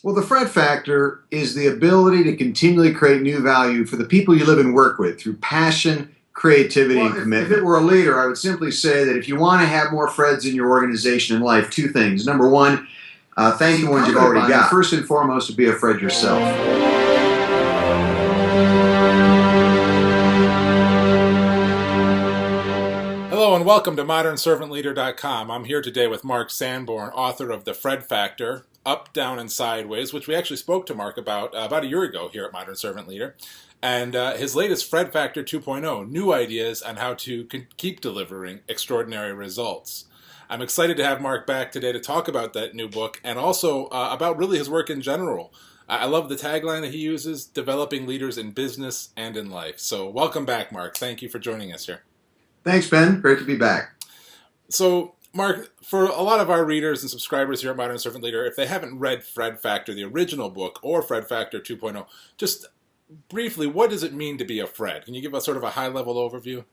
Well, the Fred factor is the ability to continually create new value for the people you live and work with through passion, creativity, and commitment. If it were a leader, I would simply say that if you want to have more Freds in your organization and life, two things. Number one, thank the ones you've already got. First and foremost, to be a Fred yourself. Hello and welcome to ModernServantLeader.com. I'm here today with Mark Sanborn, author of The Fred Factor, Up, Down, and Sideways, which we actually spoke to Mark about a year ago here at Modern Servant Leader, and his latest Fred Factor 2.0, new ideas on how to keep delivering extraordinary results. I'm excited to have Mark back today to talk about that new book and also about really his work in general. I love the tagline that he uses, developing leaders in business and in life. So welcome back, Mark. Thank you for joining us here. Thanks, Ben. Great to be back. So, Mark, for a lot of our readers and subscribers here at Modern Servant Leader, if they haven't read Fred Factor, the original book, or Fred Factor 2.0, just briefly, what does it mean to be a Fred? Can you give us sort of a high-level overview?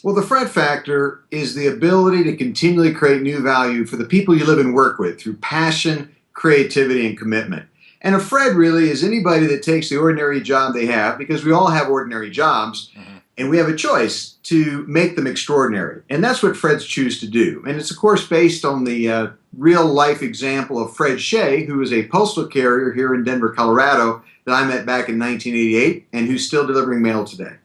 Well, the Fred factor is the ability to continually create new value for the people you live and work with through passion, creativity, and commitment. And a Fred really is anybody that takes the ordinary job they have, because we all have ordinary jobs, and we have a choice to make them extraordinary. And that's what Freds choose to do. And it's, of course, based on the real-life example of Fred Shea, who is a postal carrier here in Denver, Colorado, that I met back in 1988, and who's still delivering mail today.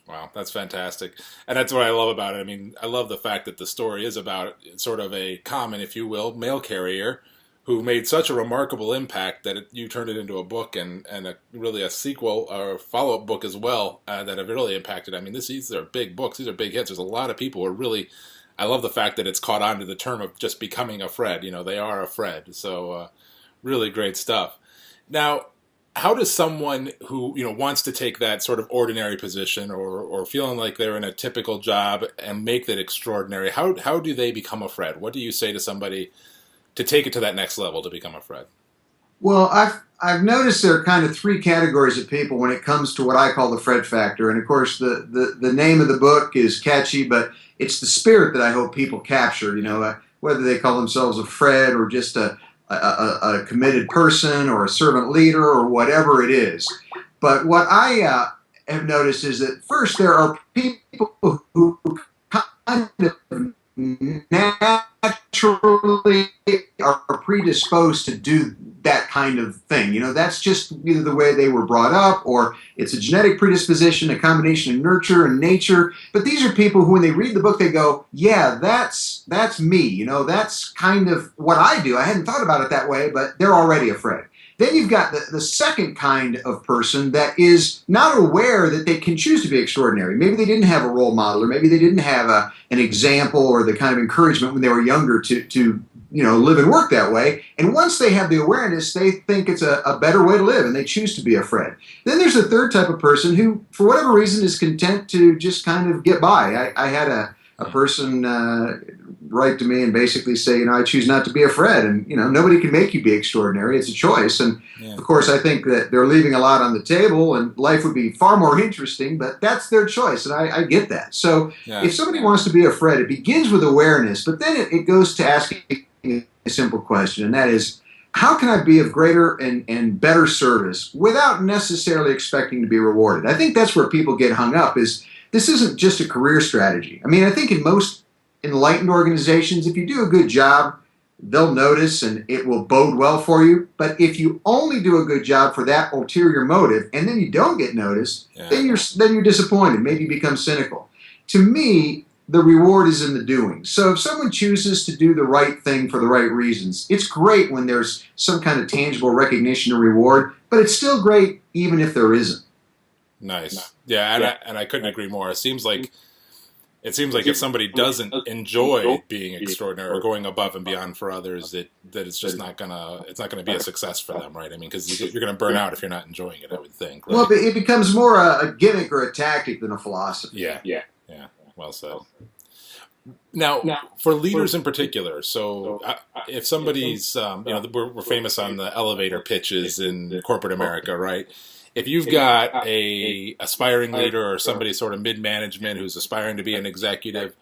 Wow, that's fantastic. And that's what I love about it. I mean, I love the fact that the story is about sort of a common, if you will, mail carrier who made such a remarkable impact that you turned it into a book and really a sequel or a follow-up book as well that have really impacted. I mean, these are big books. These are big hits. There's a lot of people who are really, I love the fact that it's caught on to the term of just becoming a Fred. You know, they are a Fred. So really great stuff. Now, how does someone who, wants to take that sort of ordinary position or feeling like they're in a typical job and make that extraordinary, how do they become a Fred? What do you say to somebody to take it to that next level to become a Fred? Well, I've noticed there are kind of three categories of people when it comes to what I call the Fred factor. And of course, the name of the book is catchy, but it's the spirit that I hope people capture, whether they call themselves a Fred or just a committed person or a servant leader or whatever it is. But what I have noticed is that first there are people who kind of naturally are predisposed to do that kind of thing. That's just either the way they were brought up, or it's a genetic predisposition, a combination of nurture and nature. But these are people who, when they read the book, they go, yeah, that's me. That's kind of what I do. I hadn't thought about it that way, but they're already a Fred. Then you've got the second kind of person that is not aware that they can choose to be extraordinary. Maybe they didn't have a role model, or maybe they didn't have an example or the kind of encouragement when they were younger to live and work that way. And once they have the awareness, they think it's a better way to live, and they choose to be a Fred. Then there's a third type of person who, for whatever reason, is content to just kind of get by. I had a person write to me and basically say, I choose not to be a Fred, and nobody can make you be extraordinary. It's a choice, and of course, I think that they're leaving a lot on the table, and life would be far more interesting. But that's their choice, and I get that. So, if somebody wants to be a Fred, it begins with awareness, but then it goes to asking a simple question, and that is, how can I be of greater and better service without necessarily expecting to be rewarded? I think that's where people get hung up. Is this isn't just a career strategy. I mean, I think in most enlightened organizations, if you do a good job, they'll notice and it will bode well for you. But if you only do a good job for that ulterior motive and then you don't get noticed, then you're disappointed, maybe become cynical. To me, the reward is in the doing. So if someone chooses to do the right thing for the right reasons, it's great when there's some kind of tangible recognition or reward, but it's still great even if there isn't. Nice. Yeah, and I couldn't agree more. It seems like if somebody doesn't enjoy being extraordinary or going above and beyond for others, that it's just not gonna be a success for them, right? I mean, because you're gonna burn out if you're not enjoying it, I would think. Right? Well, it becomes more a gimmick or a tactic than a philosophy. Yeah. Well said. Now, for leaders in particular, so if somebody's, we're famous on the elevator pitches in corporate America, right? If you've got a aspiring leader or somebody sort of mid-management who's aspiring to be an executive,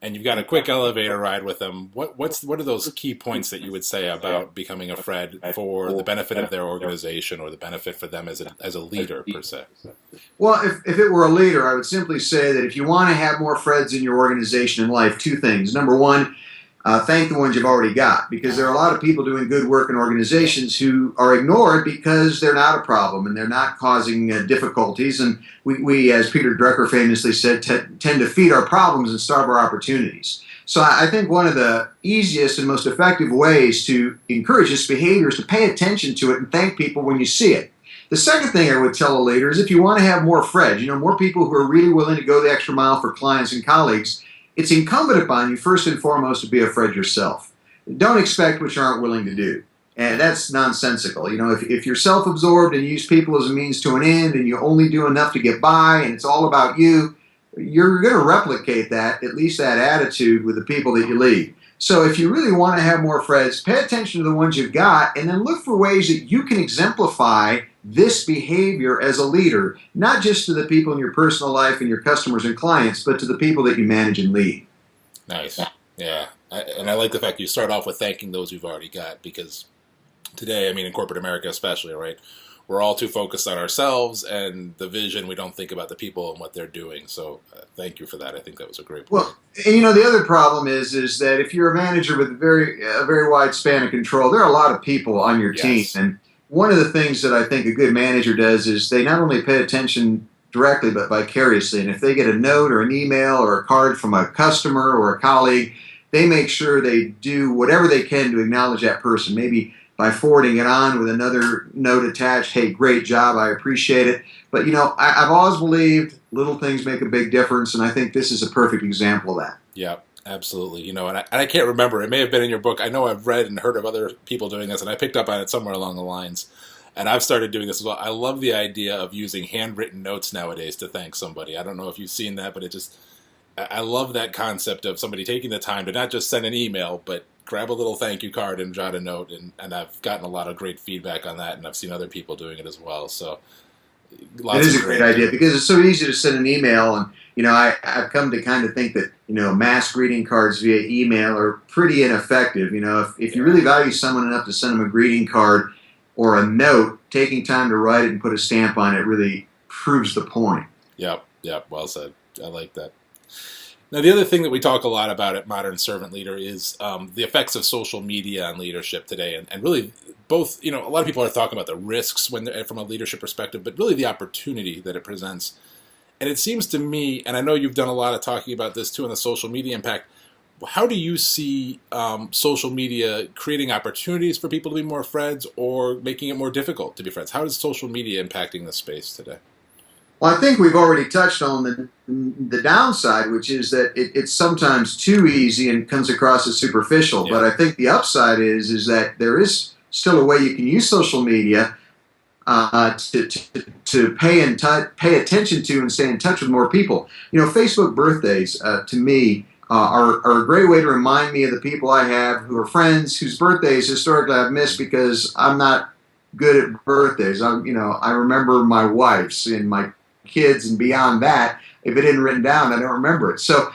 and you've got a quick elevator ride with them, what are those key points that you would say about becoming a Fred for the benefit of their organization or the benefit for them as a leader per se? Well, if it were a leader, I would simply say that if you want to have more Freds in your organization in life, two things. Number one, thank the ones you've already got, because there are a lot of people doing good work in organizations who are ignored because they're not a problem and they're not causing difficulties. And we, as Peter Drucker famously said, tend to feed our problems and starve our opportunities. So I think one of the easiest and most effective ways to encourage this behavior is to pay attention to it and thank people when you see it. The second thing I would tell a leader is if you want to have more Freds, more people who are really willing to go the extra mile for clients and colleagues, it's incumbent upon you first and foremost to be a Fred yourself. Don't expect what you aren't willing to do. And that's nonsensical. If you're self-absorbed and use people as a means to an end and you only do enough to get by and it's all about you, you're going to replicate that, at least that attitude, with the people that you lead. So if you really want to have more Freds, pay attention to the ones you've got and then look for ways that you can exemplify this behavior as a leader, not just to the people in your personal life and your customers and clients, but to the people that you manage and lead. Nice. Yeah. And I like the fact you start off with thanking those you've already got, because today, in corporate America especially, right, we're all too focused on ourselves and the vision. We don't think about the people and what they're doing. So thank you for that. I think that was a great point. Well, and the other problem is that if you're a manager with a very wide span of control, there are a lot of people on your team. And one of the things that I think a good manager does is they not only pay attention directly but vicariously. And if they get a note or an email or a card from a customer or a colleague, they make sure they do whatever they can to acknowledge that person, maybe by forwarding it on with another note attached. Hey, great job, I appreciate it. But, I've always believed little things make a big difference, and I think this is a perfect example of that. Yeah, absolutely. And I can't remember. It may have been in your book. I know I've read and heard of other people doing this, and I picked up on it somewhere along the lines. And I've started doing this as well. I love the idea of using handwritten notes nowadays to thank somebody. I don't know if you've seen that, but I love that concept of somebody taking the time to not just send an email, but grab a little thank you card and jot a note. And I've gotten a lot of great feedback on that, and I've seen other people doing it as well. So it is a great idea because it's so easy to send an email. And, I've come to kind of think that, mass greeting cards via email are pretty ineffective. If you really value someone enough to send them a greeting card or a note, taking time to write it and put a stamp on it really proves the point. Yep, well said. I like that. Now, the other thing that we talk a lot about at Modern Servant Leader is the effects of social media on leadership today. And really, both, a lot of people are talking about the risks from a leadership perspective, but really the opportunity that it presents. And it seems to me, and I know you've done a lot of talking about this too on the social media impact, how do you see social media creating opportunities for people to be more Freds or making it more difficult to be Freds? How is social media impacting the space today? Well, I think we've already touched on the downside, which is that it's sometimes too easy and comes across as superficial. Yeah. But I think the upside is that there is still a way you can use social media to pay attention to and stay in touch with more people. Facebook birthdays, to me, are a great way to remind me of the people I have who are friends whose birthdays historically I've missed because I'm not good at birthdays. I remember my wife's and my kids, and beyond that, if it isn't written down, I don't remember it. So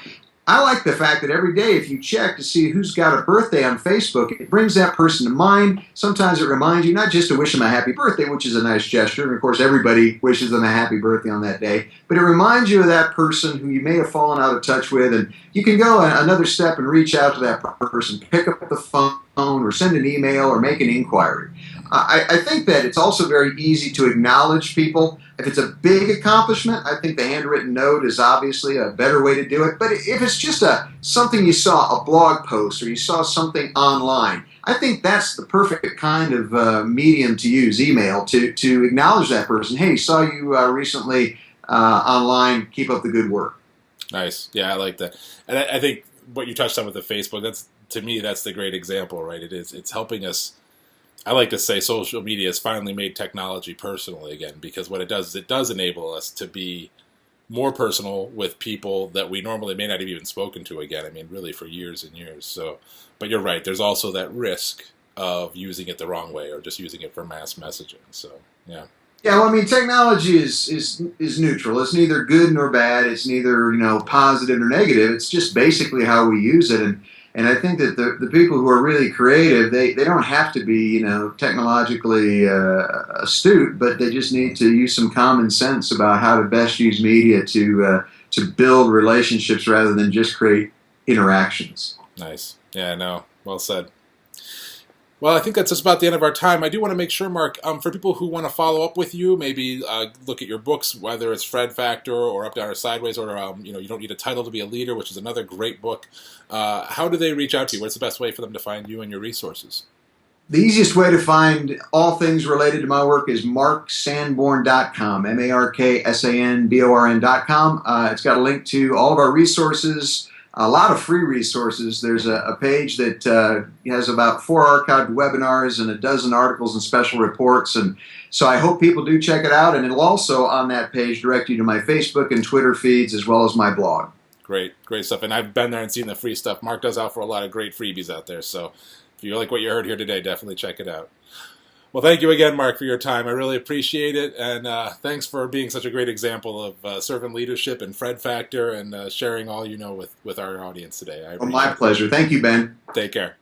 I like the fact that every day, if you check to see who's got a birthday on Facebook, it brings that person to mind. Sometimes it reminds you not just to wish them a happy birthday, which is a nice gesture, and of course everybody wishes them a happy birthday on that day, but it reminds you of that person who you may have fallen out of touch with, and you can go another step and reach out to that person, pick up the phone or send an email or make an inquiry. I think that it's also very easy to acknowledge people. If it's a big accomplishment, I think the handwritten note is obviously a better way to do it. But if it's just something you saw, a blog post, or you saw something online, I think that's the perfect kind of medium to use, email, to acknowledge that person. Hey, saw you recently online. Keep up the good work. Nice. Yeah, I like that. And I think what you touched on with the Facebook, to me, that's the great example, right? It's helping us. I like to say social media has finally made technology personal again, because what it does is it does enable us to be more personal with people that we normally may not have even spoken to again. Really for years and years. So, but you're right. There's also that risk of using it the wrong way or just using it for mass messaging. So, yeah. Yeah, well, I mean, technology is neutral. It's neither good nor bad. It's neither positive or negative. It's just basically how we use it, and I think that the people who are really creative, they don't have to be technologically astute, but they just need to use some common sense about how to best use media to build relationships rather than just create interactions. Nice. Yeah, no, well said. Well, I think that's just about the end of our time. I do want to make sure, Mark, for people who want to follow up with you, maybe look at your books, whether it's Fred Factor or Up, Down, or Sideways, or you don't need a title to be a leader, which is another great book. How do they reach out to you? What's the best way for them to find you and your resources? The easiest way to find all things related to my work is marksanborn.com, MarkSanborn.com. It's got a link to all of our resources, a lot of free resources. There's a page that has about 4 archived webinars and a dozen articles and special reports. And so I hope people do check it out. And it'll also, on that page, direct you to my Facebook and Twitter feeds as well as my blog. Great stuff. And I've been there and seen the free stuff. Mark does offer a lot of great freebies out there. So if you like what you heard here today, definitely check it out. Well, thank you again, Mark, for your time. I really appreciate it. And thanks for being such a great example of servant leadership and Fred Factor and sharing all you know with our audience today. I Well, my pleasure. Thank you, Ben. Take care.